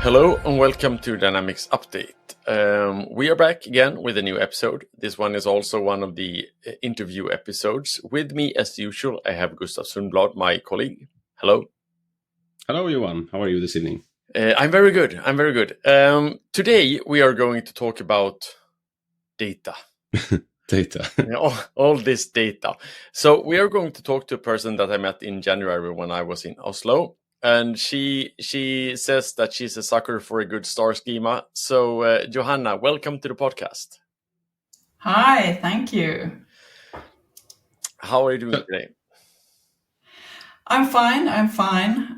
Hello and welcome to Dynamics Update. We are back again with a new episode. This one is also one of the interview episodes. With me, as usual, I have Gustav Sundblad, my colleague. Hello. Hello, Johan. How are you this evening? I'm very good. Today, we are going to talk about data. Data. all this data. So we are going to talk to a person that I met in January when I was in Oslo. And she says that she's a sucker for a good star schema. So, Johanna, welcome to the podcast. Hi, thank you. How are you doing today? I'm fine.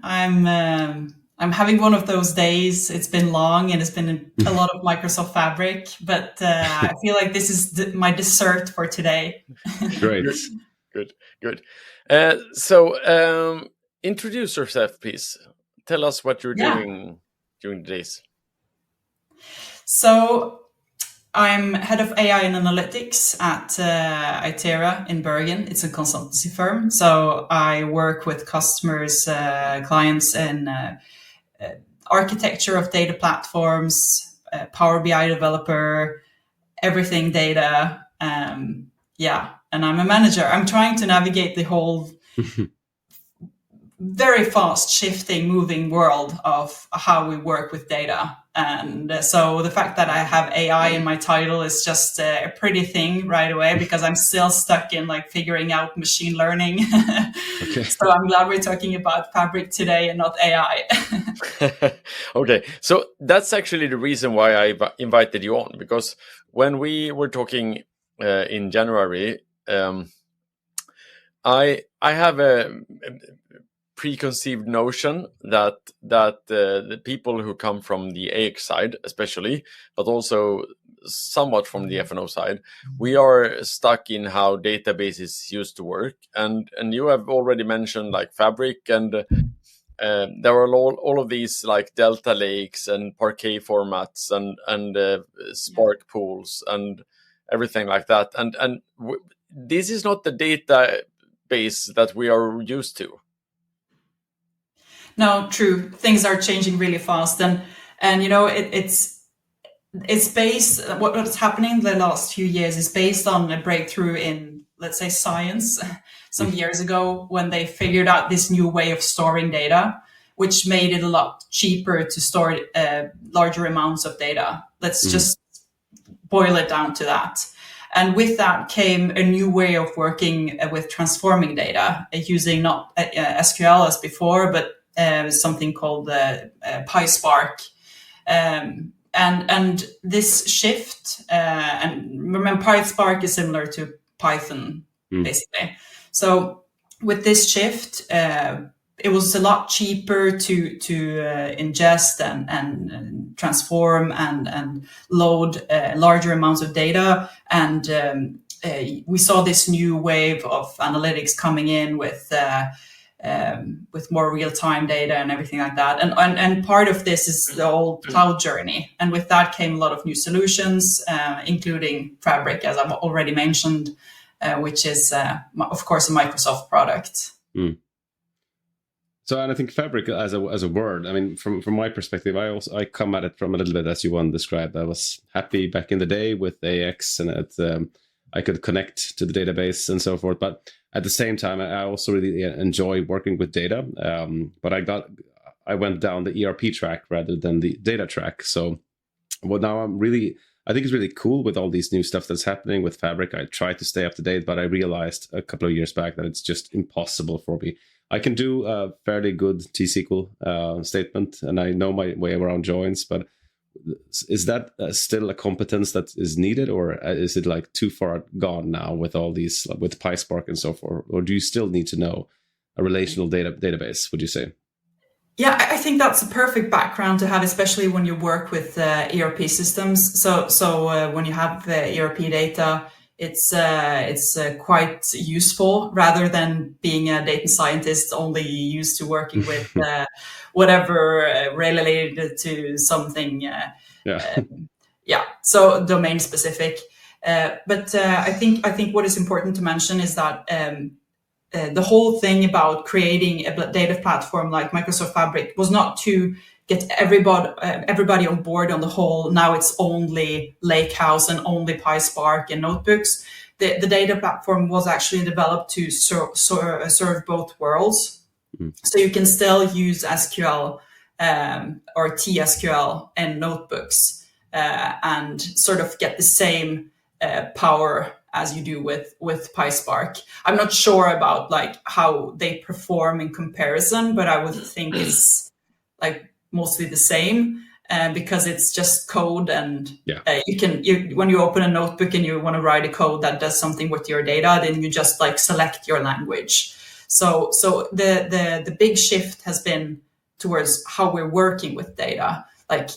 I'm having one of those days. It's been long and it's been a lot of Microsoft Fabric, but I feel like this is my dessert for today. Great. Good. So, introduce yourself, please. Tell us what you're doing during the days. So I'm head of AI and analytics at Itera in Bergen. It's a consultancy firm. So I work with customers, clients in architecture of data platforms, Power BI developer, everything data. And I'm a manager. I'm trying to navigate the whole very fast shifting, moving world of how we work with data. And so the fact that I have AI in my title is just a pretty thing right away, because I'm still stuck in like figuring out machine learning. Okay. So I'm glad we're talking about Fabric today and not AI. Okay, so that's actually the reason why I invited you on, because when we were talking in January, I have a preconceived notion that the people who come from the AX side, especially, but also somewhat from the F&O side, we are stuck in how databases used to work. And you have already mentioned like Fabric, and there are all of these like Delta Lakes and Parquet formats and Spark pools and everything like that. And this is not the database that we are used to. No, true. Things are changing really fast, and you know it's based. What's happening the last few years is based on a breakthrough in, let's say, science some years ago, when they figured out this new way of storing data, which made it a lot cheaper to store larger amounts of data. Let's just boil it down to that. And with that came a new way of working with transforming data, using not SQL as before, but something called PySpark. And this shift, and remember, PySpark is similar to Python, basically. So with this shift, it was a lot cheaper to ingest and transform and load larger amounts of data. And we saw this new wave of analytics coming in with more real-time data and everything like that. And part of this is the whole cloud journey. And with that came a lot of new solutions, including Fabric, as I've already mentioned, which is, of course, a Microsoft product. So, and I think Fabric as a word, I mean, from my perspective, I come at it from a little bit as Johan described. I was happy back in the day with AX, and I could connect to the database and so forth. But at the same time, I also really enjoy working with data. But I went down the ERP track rather than the data track. So now I think it's really cool with all these new stuff that's happening with Fabric. I try to stay up to date, but I realized a couple of years back that it's just impossible for me. I can do a fairly good T-SQL statement, and I know my way around joins, but is that still a competence that is needed, or is it like too far gone now with all these, with PySpark and so forth? Or do you still need to know a relational database, would you say? Yeah, I think that's a perfect background to have, especially when you work with ERP systems. So when you have ERP data, it's quite useful, rather than being a data scientist only used to working with whatever related to something. So domain specific. But I think what is important to mention is that the whole thing about creating a data platform like Microsoft Fabric was not to get everybody on board on the whole. Now it's only Lakehouse and only PySpark and notebooks. The data platform was actually developed to serve both worlds. So you can still use SQL or TSQL and notebooks and sort of get the same power as you do with PySpark. I'm not sure about like how they perform in comparison, but I would think it's like mostly the same because it's just code, and when you open a notebook and you want to write a code that does something with your data, then you just like select your language. So the big shift has been towards how we're working with data, like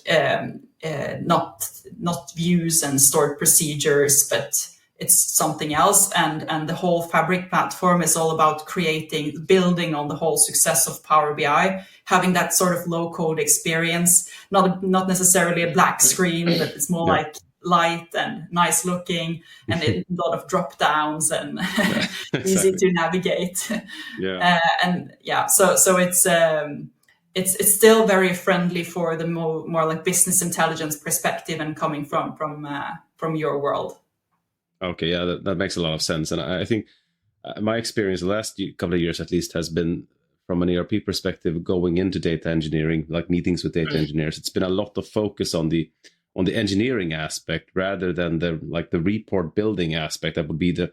not views and stored procedures, but it's something else. And the whole Fabric platform is all about building on the whole success of Power BI, having that sort of low code experience, not necessarily a black screen, but it's more like light and nice looking and a lot of drop downs and easy to navigate. So it's still very friendly for the more like business intelligence perspective and coming from your world. Okay, yeah, that makes a lot of sense. And I think my experience the last couple of years at least has been from an ERP perspective going into data engineering, like meetings with data engineers. It's been a lot of focus on the engineering aspect rather than the report building aspect. That would be the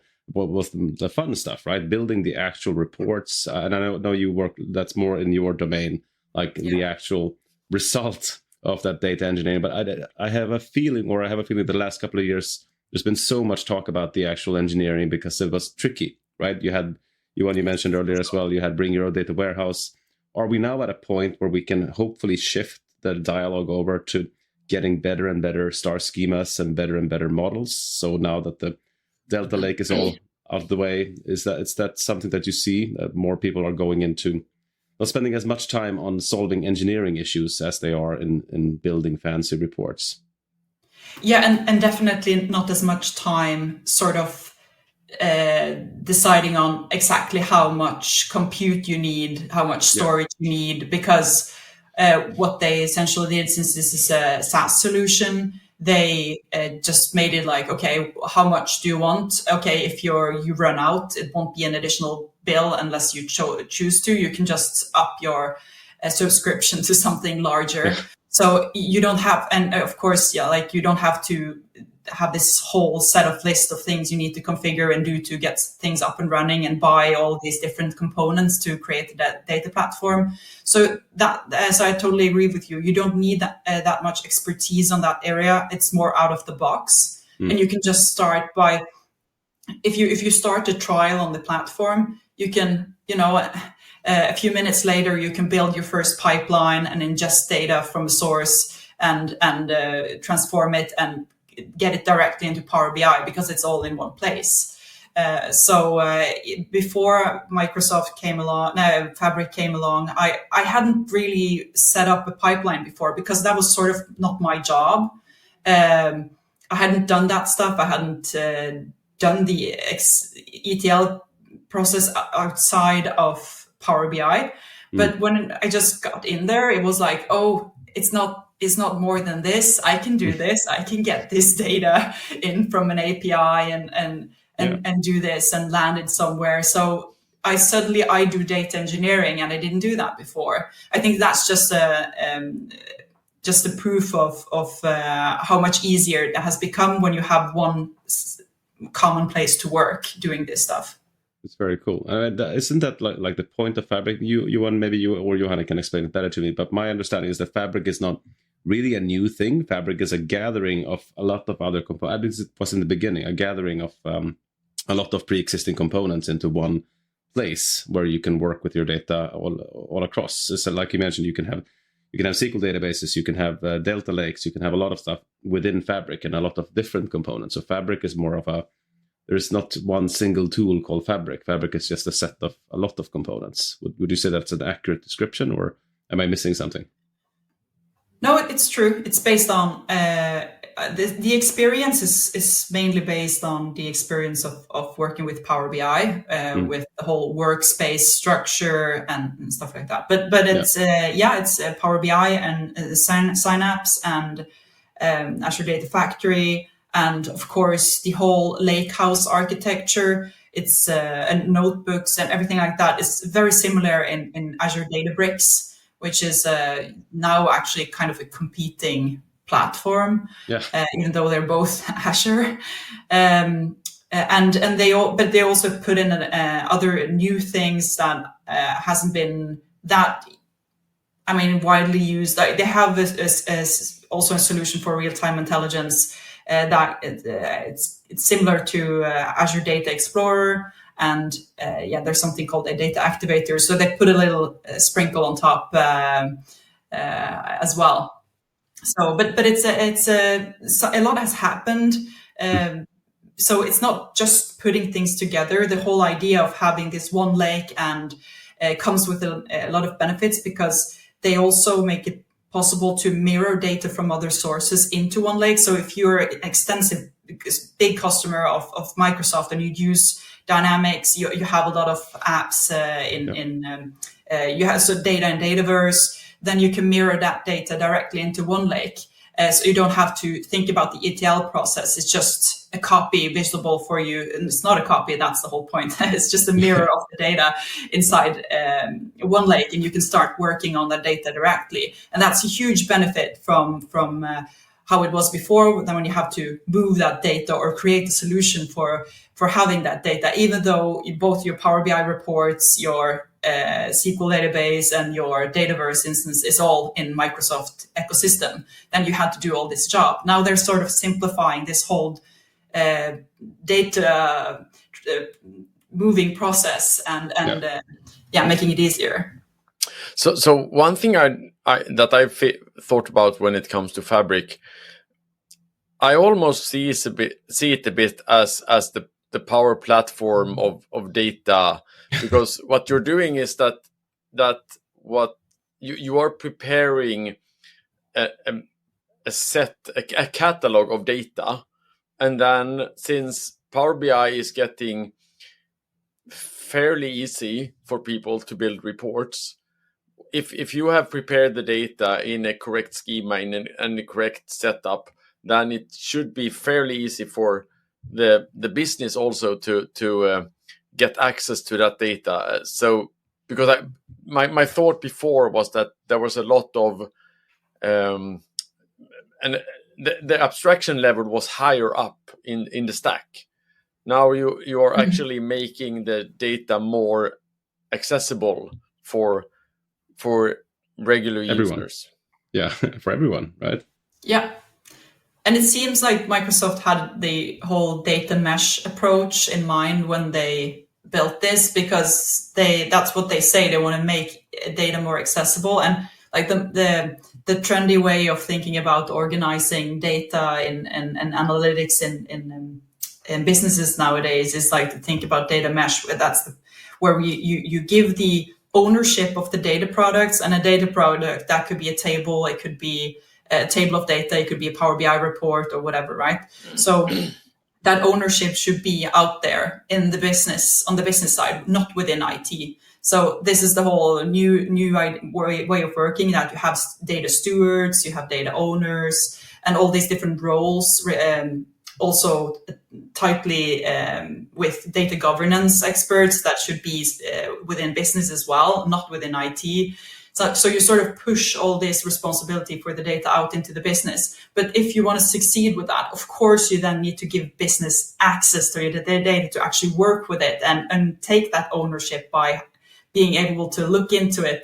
fun stuff, right? Building the actual reports. And I know you work, that's more in your domain, like the actual result of that data engineering. But I have a feeling the last couple of years, there's been so much talk about the actual engineering because it was tricky, right? You had, you mentioned earlier as well, you had bring your own data warehouse. Are we now at a point where we can hopefully shift the dialogue over to getting better and better star schemas and better models? So now that the Delta Lake is all out of the way, is that something that you see that more people are going into, not spending as much time on solving engineering issues as they are in building fancy reports? Yeah, and definitely not as much time sort of deciding on exactly how much compute you need, how much storage you need, because what they essentially did, since this is a SaaS solution, they just made it like, okay, how much do you want? Okay, if you run out, it won't be an additional bill unless you choose to. You can just up your subscription to something larger. So you don't have, and of course, you don't have to have this whole set of list of things you need to configure and do to get things up and running and buy all these different components to create that data platform. So I totally agree with you. You don't need that much expertise on that area. It's more out of the box, and you can just start by, if you start a trial on the platform, you can, a few minutes later, you can build your first pipeline and ingest data from a source and transform it and get it directly into Power BI because it's all in one place. Before Fabric came along, I hadn't really set up a pipeline before because that was sort of not my job. I hadn't done that stuff. I hadn't done the ETL process outside of Power BI. But when I just got in there, it was like, oh, it's not more than this. I can do this. I can get this data in from an API and do this and land it somewhere. So I do data engineering, and I didn't do that before. I think that's just a proof of how much easier it has become when you have one common place to work doing this stuff. It's very cool. Isn't that like the point of Fabric? Maybe you or Johanna can explain it better to me. But my understanding is that Fabric is not really a new thing. Fabric is a gathering of a lot of other components. It was in the beginning a gathering of a lot of pre-existing components into one place where you can work with your data all across. So like you mentioned, you can have SQL databases, you can have Delta Lakes, you can have a lot of stuff within Fabric and a lot of different components. So Fabric is more of there's not one single tool called Fabric. Fabric is just a set of a lot of components. Would you say that's an accurate description, or am I missing something? No, it's true. It's based on the experience is mainly based on the experience of working with Power BI, with the whole workspace structure and stuff like that. But it's it's Power BI and Synapse and Azure Data Factory, and of course the whole lakehouse architecture. It's and notebooks and everything like that is very similar in Azure Databricks, which is now actually kind of a competing platform, even though they're both Azure. And they also put in other new things that hasn't been that, widely used. Like they have also a solution for real-time intelligence that it's similar to Azure Data Explorer. And there's something called a data activator. So they put a little sprinkle on top as well. So, but it's a lot has happened. So it's not just putting things together. The whole idea of having this one lake and comes with a lot of benefits, because they also make it possible to mirror data from other sources into one lake. So if you're an extensive, big customer of Microsoft and you use Dynamics, you have a lot of apps you have data in Dataverse, then you can mirror that data directly into one lake. So you don't have to think about the ETL process. It's just a copy visible for you. And it's not a copy, that's the whole point. It's just a mirror of the data inside one lake, and you can start working on that data directly. And that's a huge benefit from how it was before, then when you have to move that data or create a solution for having that data, even though both your Power BI reports, your SQL database and your Dataverse instance is all in Microsoft ecosystem, then you had to do all this job. Now they're sort of simplifying this whole data moving process and making it easier. So one thing that I've thought about when it comes to Fabric, I almost see it a bit as the power platform of data, because what you're doing is that what you are preparing a catalog of data, and then since Power BI is getting fairly easy for people to build reports, if you have prepared the data in a correct schema and the correct setup, then it should be fairly easy for the business also to get access to that data. So because my thought before was that there was a lot of and the abstraction level was higher up in the stack. Now you are actually making the data more accessible for regular users. Yeah, for everyone, right? Yeah. And it seems like Microsoft had the whole data mesh approach in mind when they built this, because that's what they say. They want to make data more accessible. And like the trendy way of thinking about organizing data and analytics in businesses nowadays is like to think about data mesh. Where you give the ownership of the data products, and a data product that could be a table, it could be a table of data, it could be a Power BI report or whatever, right? So that ownership should be out there in the business, on the business side, not within IT. So this is the whole new way of working, that you have data stewards, you have data owners, and all these different roles, also tightly with data governance experts that should be within business as well, not within IT. So you sort of push all this responsibility for the data out into the business. But if you want to succeed with that, of course, you then need to give business access to the data to actually work with it and take that ownership by being able to look into it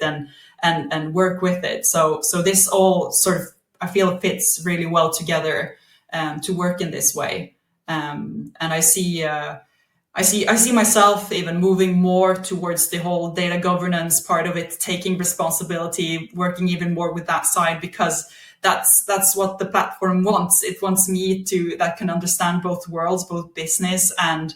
and work with it. So this all sort of, I feel, fits really well together to work in this way. And I see myself even moving more towards the whole data governance part of it, taking responsibility, working even more with that side, because that's what the platform wants. It wants me that can understand both worlds, both business and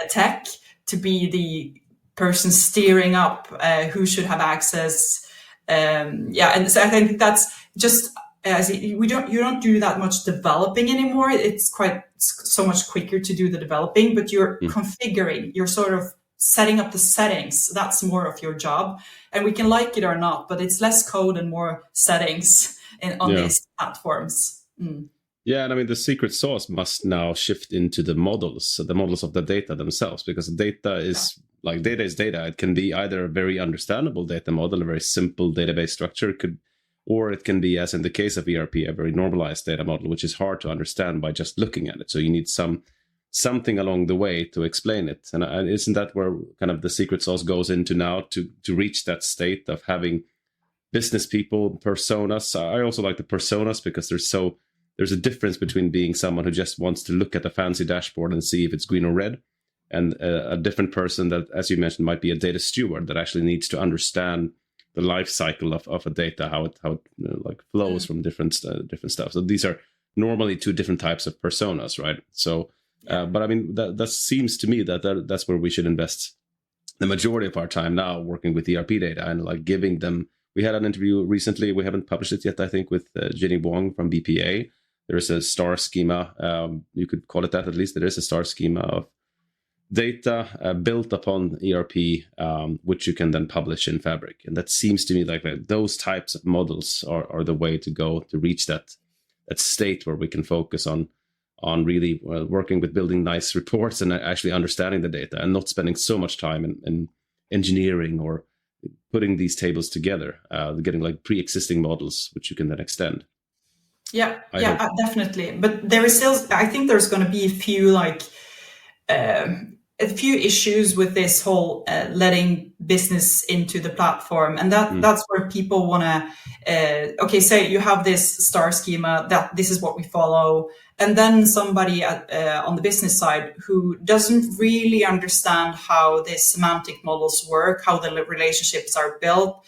tech, to be the person steering up who should have access. And so I think that's just as you don't do that much developing anymore. It's quite so much quicker to do the developing, but you're configuring, you're sort of setting up the settings. That's more of your job, and we can like it or not, but it's less code and more settings on these platforms. Yeah, and I mean, the secret sauce must now shift into the models of the data themselves, because data is like data is data. It can be either a very understandable data model, a very simple database structure, or it can be, as in the case of ERP, a very normalized data model, which is hard to understand by just looking at it. So you need something along the way to explain it. And isn't that where kind of the secret sauce goes into now, to reach that state of having business people, personas? I also like the personas because there's a difference between being someone who just wants to look at a fancy dashboard and see if it's green or red, and a different person that, as you mentioned, might be a data steward that actually needs to understand the life cycle of a data, how it like flows from different stuff. So these are normally two different types of personas, right? So, but I mean, that seems to me that's where we should invest the majority of our time now, working with ERP data and like giving them. We had an interview recently. We haven't published it yet, I think, with Jenny Wong from BPA. There is a star schema, you could call it that at least. There is a star schema of data built upon ERP, which you can then publish in Fabric. And that seems to me like those types of models are the way to go to reach that state where we can focus on really working with building nice reports and actually understanding the data, and not spending so much time in engineering or putting these tables together, getting like pre-existing models, which you can then extend. Yeah, definitely. But there is still, I think there's going to be a few issues with this whole letting business into the platform. And that's where people want to, say you have this star schema, that this is what we follow. And then somebody on the business side who doesn't really understand how the semantic models work, how the relationships are built,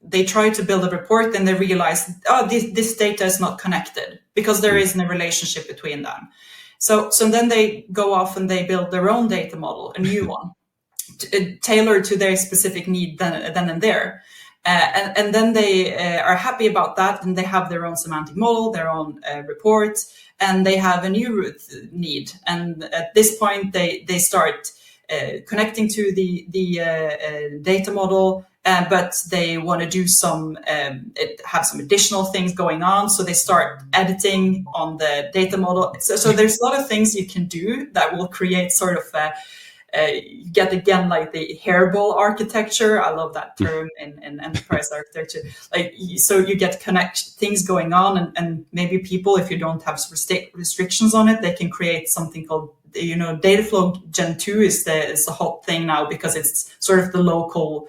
they try to build a report and they realize, this data is not connected because there isn't a relationship between them. So then they go off and they build their own data model, a new one, tailored to their specific need then and there. And then they are happy about that, and they have their own semantic model, their own report, and they have a new need. And at this point, they start connecting to the data model, but they want to do have some additional things going on. So they start editing on the data model. So there's a lot of things you can do that will create sort of you get again like the hairball architecture. I love that term in enterprise architecture. So you get things going on, and maybe people, if you don't have restrictions on it, they can create something called, Dataflow Gen 2 is the hot thing now, because it's sort of the low code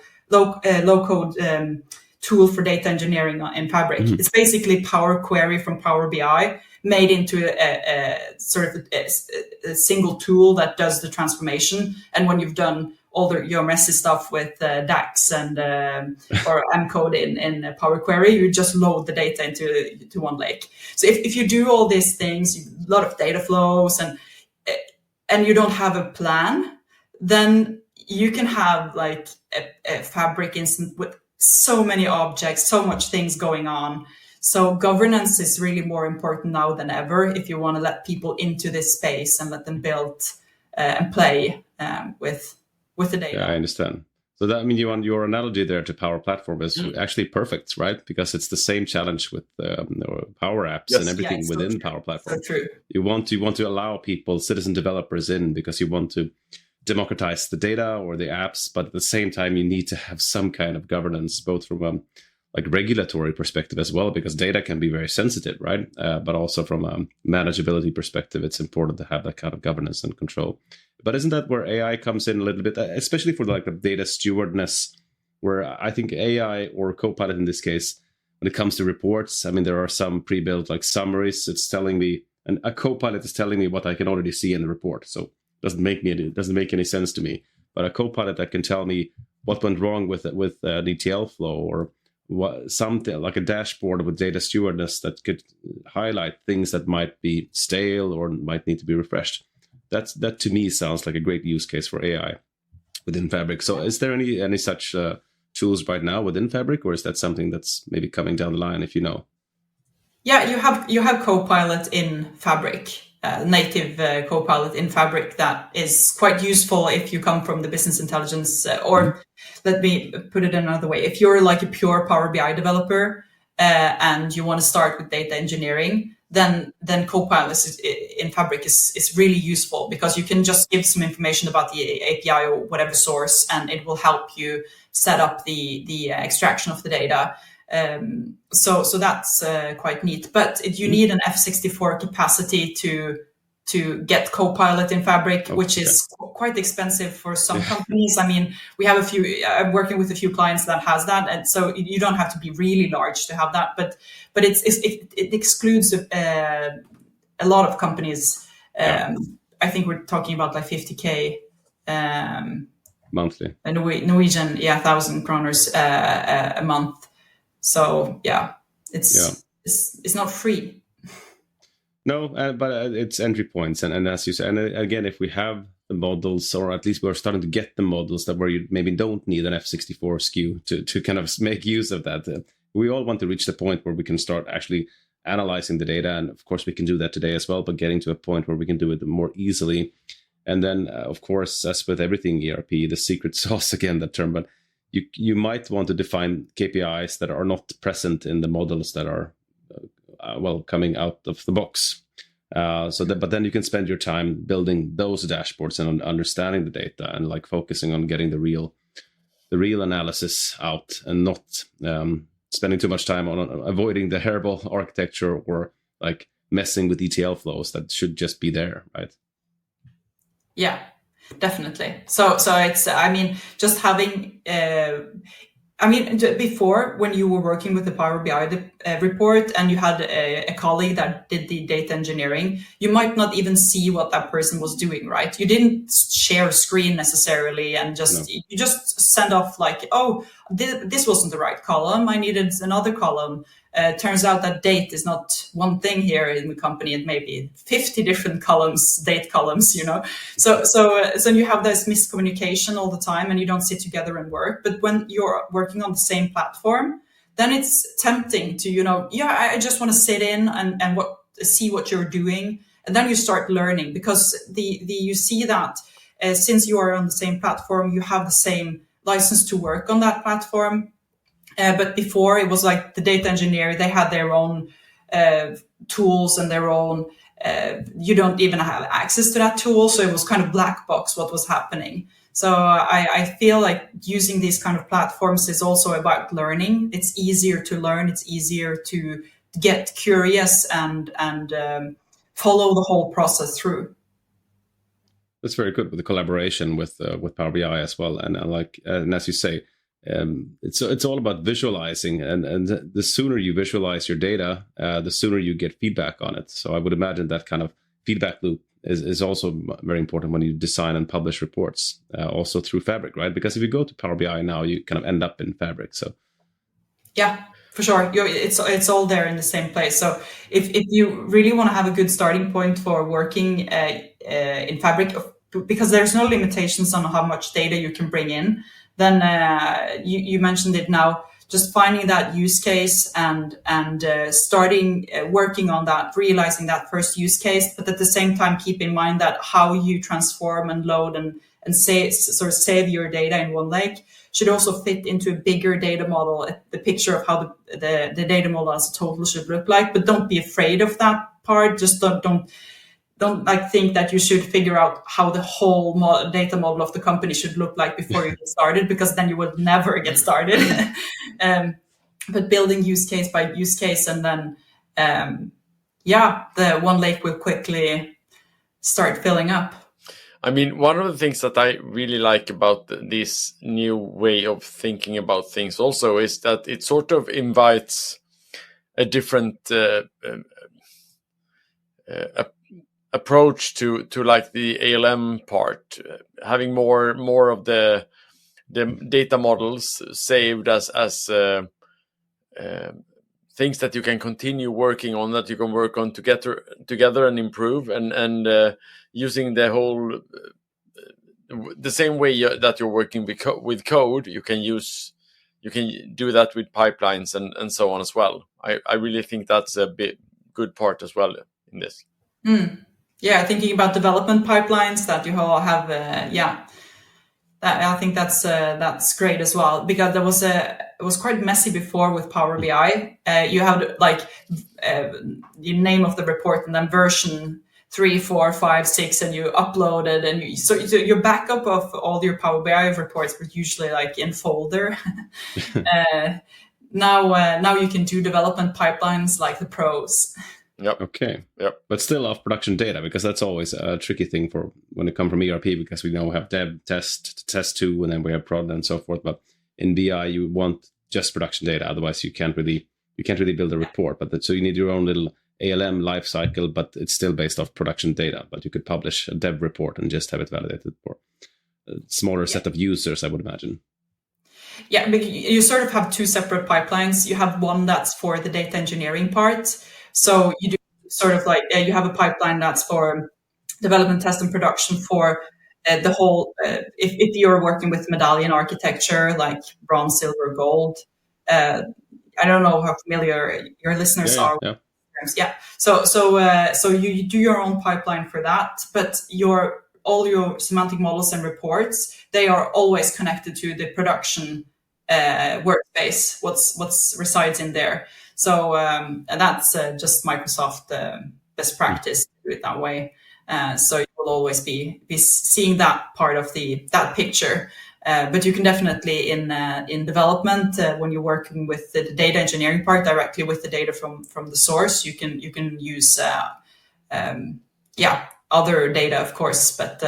tool for data engineering in Fabric. It's basically Power Query from Power BI made into a sort of a single tool that does the transformation. And when you've done all your messy stuff with DAX and or M code in Power Query, you just load the data into one lake. So if you do all these things, a lot of data flows, and you don't have a plan, then you can have like a Fabric instance with so many objects, so much things going on. So governance is really more important now than ever if you want to let people into this space and let them build and play with the data. Yeah, I understand. So that, I mean, your analogy there to Power Platform is actually perfect, right? Because it's the same challenge with Power Apps and everything within Power Platform. So true. You want to allow people, citizen developers in, because you want to democratize the data or the apps, but at the same time, you need to have some kind of governance, both from a regulatory perspective as well, because data can be very sensitive, right? But also from a manageability perspective, it's important to have that kind of governance and control. But isn't that where AI comes in a little bit, especially for the data stewardness, where I think AI or Copilot in this case, when it comes to reports, I mean, there are some pre-built summaries. It's telling me, and a Copilot is telling me what I can already see in the report. So it doesn't make any sense to me. But a Copilot that can tell me what went wrong with an ETL flow, or something like a dashboard with data stewardness that could highlight things that might be stale or might need to be refreshed. That to me sounds like a great use case for AI within Fabric. So is there any such tools right now within Fabric, or is that something that's maybe coming down the line, if you know? Yeah, you have Copilot in Fabric, native Copilot in Fabric that is quite useful if you come from the business intelligence, or let me put it another way. If you're like a pure Power BI developer and you want to start with data engineering, then Copilot in Fabric is really useful, because you can just give some information about the API or whatever source, and it will help you set up the extraction of the data. So that's quite neat. But you need an F64 capacity to get Copilot in Fabric, which is quite expensive for some companies. I mean, we have I'm working with a few clients that has that, and so you don't have to be really large to have that. But it excludes a lot of companies. I think we're talking about like 50K monthly. Norwegian, 1,000 kroners a month. So it's not free. No, but it's entry points, and as you said, and again, if we have the models, or at least we're starting to get the models that where you maybe don't need an F64 SKU to kind of make use of that. We all want to reach the point where we can start actually analyzing the data, and of course we can do that today as well, but getting to a point where we can do it more easily. And then, of course, as with everything ERP, the secret sauce, again, that term, but you might want to define KPIs that are not present in the models that are coming out of the box. But then you can spend your time building those dashboards and understanding the data, and like focusing on getting the real analysis out, and not spending too much time on avoiding the terrible architecture or like messing with ETL flows that should just be there, right? Yeah, definitely. So it's, I mean, just having, before, when you were working with the Power BI report and you had a colleague that did the data engineering, you might not even see what that person was doing, right? You didn't share a screen necessarily, and you just send off like, oh, this wasn't the right column, I needed another column. Turns out that date is not one thing here in the company. It may be 50 different columns, date columns, you know. So you have this miscommunication all the time, and you don't sit together and work. But when you're working on the same platform, then it's tempting to, I just want to sit in and see what you're doing, and then you start learning, because you see that since you are on the same platform, you have the same license to work on that platform. But before, it was like the data engineer, they had their own tools and their own, you don't even have access to that tool. So it was kind of black box what was happening. So I feel like using these kind of platforms is also about learning. It's easier to learn. It's easier to get curious and follow the whole process through. That's very good with the collaboration with Power BI as well. And and as you say, it's all about visualizing, and the sooner you visualize your data, the sooner you get feedback on it. So I would imagine that kind of feedback loop is also very important when you design and publish reports, also through Fabric, right? Because if you go to Power BI now, you kind of end up in Fabric. So yeah, for sure, it's all there in the same place. So if you really want to have a good starting point for working in Fabric, because there's no limitations on how much data you can bring in, then you mentioned it now, just finding that use case and starting working on that, realizing that first use case, but at the same time keep in mind that how you transform and load and save your data in one lake should also fit into a bigger data model, the picture of how the data model as a total should look like. But don't be afraid of that part. Just don't like think that you should figure out how the whole data model of the company should look like before you get started, because then you will never get started. But building use case by use case, and then the one lake will quickly start filling up. I mean, one of the things that I really like about this new way of thinking about things also is that it sort of invites a different approach to like the ALM part, having more of the data models saved as things that you can continue working on, that you can work on together and improve, and using the whole the same way that you're working with code, you can use you can do that with pipelines and so on as well. I really think that's a good part as well in this. Yeah, thinking about development pipelines that you all have, I think that's great as well, because it was quite messy before with Power BI. You have the name of the report and then version 3, 4, 5, 6, and you upload it, and so your backup of all your Power BI reports was usually like in folder. Now you can do development pipelines like the pros. Yep. Okay. Yep. But still off production data, because that's always a tricky thing for when it comes from ERP, because we now have dev, test 2, and then we have prod and so forth. But in BI, you want just production data. Otherwise, you can't really build a report. But so you need your own little ALM lifecycle, but it's still based off production data. But you could publish a dev report and just have it validated for a smaller set of users, I would imagine. Yeah, you sort of have two separate pipelines. You have one that's for the data engineering part. So you do sort of like you have a pipeline that's for development, test, and production for the whole. If you're working with medallion architecture like bronze, silver, gold, I don't know how familiar your listeners are. Yeah. So you do your own pipeline for that, but all your semantic models and reports, they are always connected to the production workspace. What's resides in there. So and that's just Microsoft best practice to do it that way. So you will always be seeing that part of that picture. But you can definitely in development when you're working with the data engineering part directly with the data from the source, you can use other data, of course, but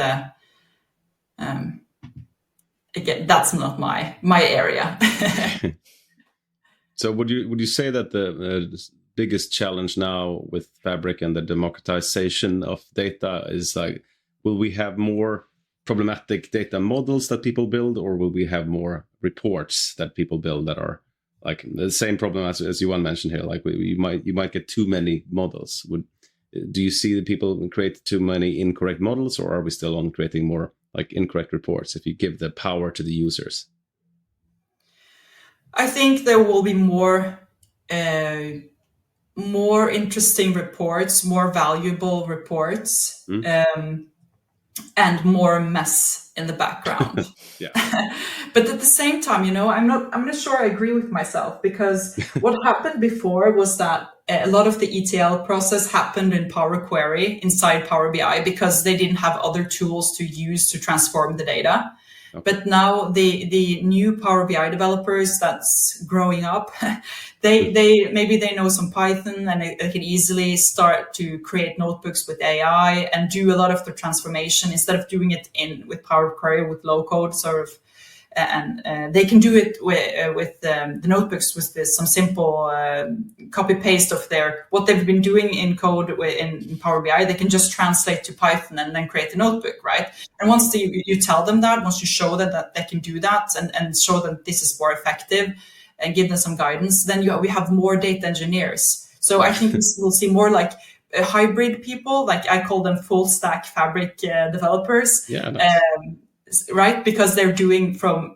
again, that's not my area. So would you say that the biggest challenge now with Fabric and the democratization of data is like, will we have more problematic data models that people build, or will we have more reports that people build that are like the same problem as Johan mentioned here? Like you might get too many models. Do you see that people create too many incorrect models, or are we still on creating more like incorrect reports if you give the power to the users? I think there will be more interesting reports, more valuable reports, and more mess in the background. But at the same time, I'm not sure I agree with myself, because what happened before was that a lot of the ETL process happened in Power Query inside Power BI because they didn't have other tools to use to transform the data. Okay. But now the new Power BI developers that's growing up, they know some Python, and they can easily start to create notebooks with AI and do a lot of the transformation instead of doing it with Power Query with low code sort of. And they can do it with the notebooks with some simple copy paste of what they've been doing in code in Power BI. They can just translate to Python and then create a notebook, right? And once you tell them that, once you show them that they can do that and show them this is more effective and give them some guidance, then we have more data engineers. So I think we'll see more like hybrid people, like I call them full stack Fabric developers. Yeah. Nice. Right, because they're doing from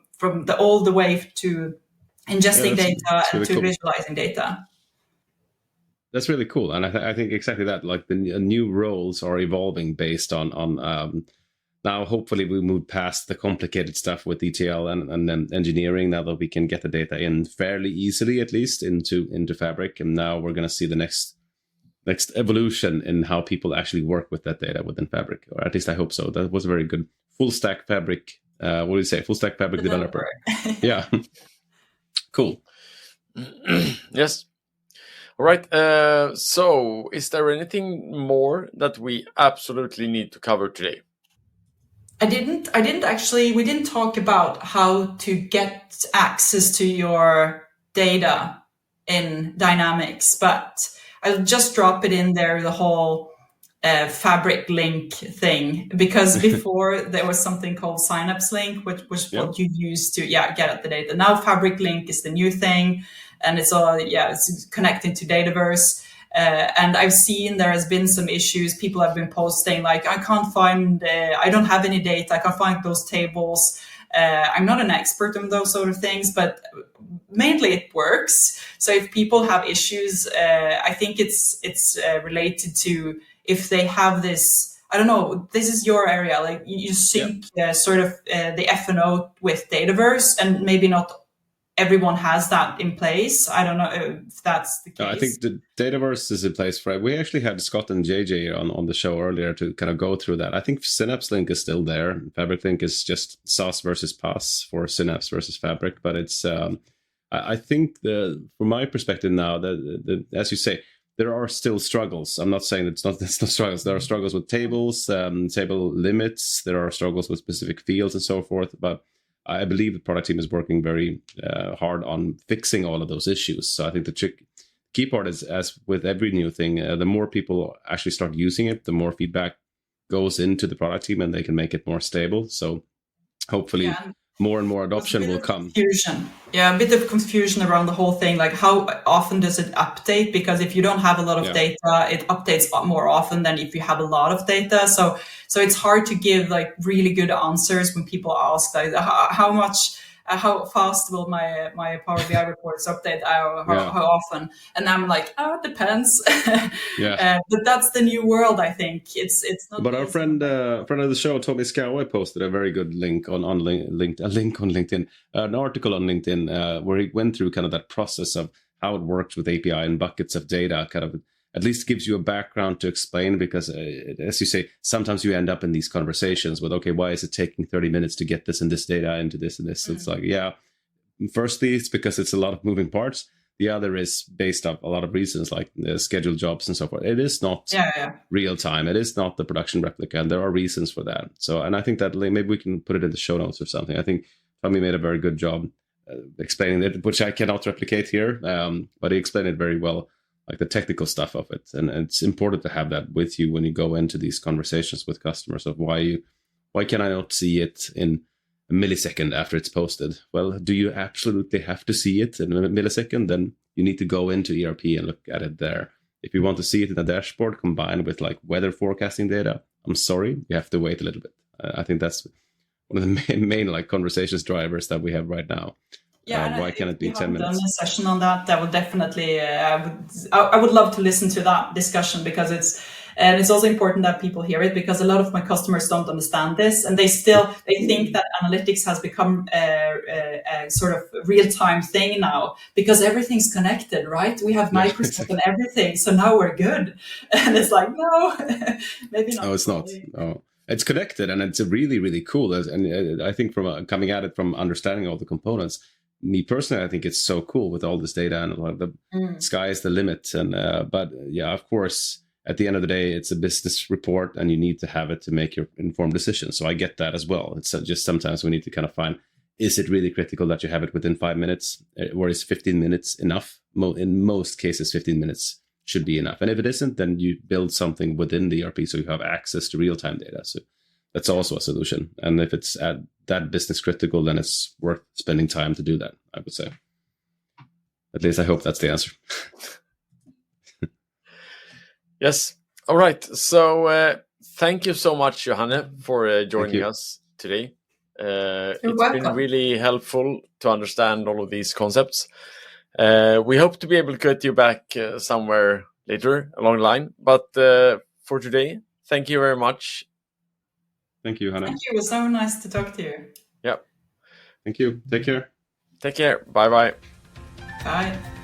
all the way to ingesting data and really to visualizing data. That's really cool, and I think exactly that. Like the new roles are evolving based on now. Hopefully, we move past the complicated stuff with ETL and then engineering. Now that we can get the data in fairly easily, at least into Fabric, and now we're going to see the next evolution in how people actually work with that data within Fabric, or at least I hope so. That was a very good full stack Fabric. What do you say? Full stack Fabric developer. Yeah. Cool. Yes. All right. So is there anything more that we absolutely need to cover today? I didn't actually, we didn't talk about how to get access to your data in Dynamics, but I'll just drop it in there, the whole Fabric link thing, because before there was something called Synapse link, which was what you used to get at the data. Now Fabric link is the new thing, and it's it's connecting to Dataverse. And I've seen there has been some issues. People have been posting like, I can't find, I don't have any data. I can't find those tables. I'm not an expert on those sort of things, but mainly it works. So if people have issues, I think it's related to if they have this. I don't know. This is your area. Like you sync sort of the FNO with Dataverse, and maybe not everyone has that in place. I don't know if that's the case. I think the Dataverse is in place for it. We actually had Scott and JJ on the show earlier to kind of go through that. I think Synapse Link is still there. Fabric Link is just SAS versus PAS for Synapse versus Fabric. But it's, I think from my perspective now, as you say, there are still struggles. I'm not saying there's no struggles. There are struggles with tables, table limits. There are struggles with specific fields and so forth. But I believe the product team is working very hard on fixing all of those issues. So I think the key part is, as with every new thing, the more people actually start using it, the more feedback goes into the product team and they can make it more stable. So hopefully more and more adoption will come. A bit of confusion around the whole thing. Like how often does it update? Because if you don't have a lot of data, it updates more often than if you have a lot of data. So it's hard to give like really good answers when people ask like how fast will my Power BI reports update? How often? And I'm like, it depends. But that's the new world, I think. It's not. But our friend of the show, Tommy Skoway, posted a very good link on LinkedIn, an article on LinkedIn where he went through kind of that process of how it works with API and buckets of data, kind of at least gives you a background to explain, because as you say, sometimes you end up in these conversations with, okay, why is it taking 30 minutes to get this and this data into this and this? It's like, firstly, it's because it's a lot of moving parts. The other is based on a lot of reasons, like scheduled jobs and so forth. It is not real time. It is not the production replica, and there are reasons for that. So, and I think that maybe we can put it in the show notes or something. I think Tommy made a very good job explaining it, which I cannot replicate here, but he explained it very well, like the technical stuff of it. And it's important to have that with you when you go into these conversations with customers of why can I not see it in a millisecond after it's posted? Well, do you absolutely have to see it in a millisecond? Then you need to go into ERP and look at it there. If you want to see it in a dashboard combined with like weather forecasting data, I'm sorry, you have to wait a little bit. I think that's one of the main like conversations drivers that we have right now. Why can it be 10 minutes? Done a session on that. That would definitely. I would love to listen to that discussion, because it's also important that people hear it, because a lot of my customers don't understand this, and they think that analytics has become a sort of real-time thing now, because everything's connected, right? We have Microsoft and everything, so now we're good. And it's like, no, maybe not. No, it's not. No. It's connected, and it's really, really cool. And I think from coming at it from understanding all the components, me personally, I think it's so cool with all this data, and the sky is the limit. And but of course, at the end of the day, it's a business report, and you need to have it to make your informed decisions. So I get that as well. It's just sometimes we need to kind of find, is it really critical that you have it within 5 minutes, or is 15 minutes enough? In most cases, 15 minutes should be enough. And if it isn't, then you build something within the ERP so you have access to real-time data. So that's also a solution. And if it's at that business critical, then it's worth spending time to do that, I would say. At least I hope that's the answer. Yes. All right. So thank you so much, Johanna, for joining us today. It's been really helpful to understand all of these concepts. We hope to be able to get you back somewhere later along the line. But for today, thank you very much. Thank you, Johanna. Thank you. It was so nice to talk to you. Yeah. Thank you. Take care. Take care. Bye-bye. Bye.